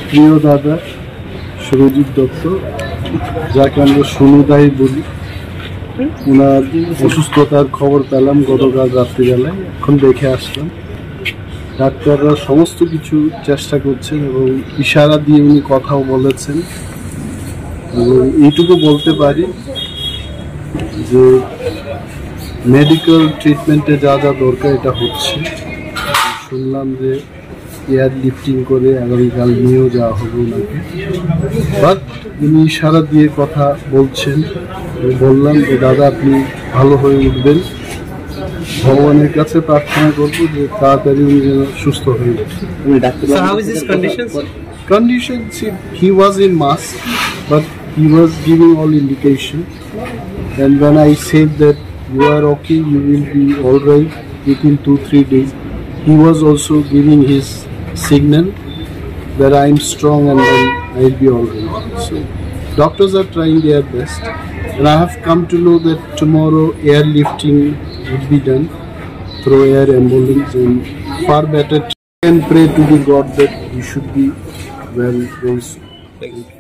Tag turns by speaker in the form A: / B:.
A: প্রিয় দাদা সুরজিৎ দত্ত, যাকে আমরা সুনুদাই বলি, ওনার অসুস্থতার খবর পেলাম গতকাল রাত্রিবেলায়। এখন দেখে আসলাম। ডাক্তাররা সমস্ত কিছু চেষ্টা করছেন এবং ইশারা দিয়ে উনি কথাও বলেছেন। এবং এইটুকু বলতে পারি যে মেডিকেল ট্রিটমেন্টে যা যা দরকার এটা হচ্ছে। শুনলাম যে এয়ার লিফটিং করে আগামীকাল নিয়েও যাওয়া হবে ওনাকে, বাট উনি ইশারা দিয়ে কথা বলছেন। বললাম যে দাদা আপনি ভালো হয়ে উঠবেন, ভগবানের কাছে প্রার্থনা করবো যে তাড়াতাড়ি উনি যেন সুস্থ হয়ে ওঠেন। Conditions, he was in mask, but he was giving all indication. And when I said that you are okay, you will be all right within 2-3 days, he was also giving his signal that I am strong and I'll be all right. So doctors are trying their best, and I have come to know that tomorrow airlifting would be done through air ambulance, and far better. And pray to the God that he should be well very soon. Thank you.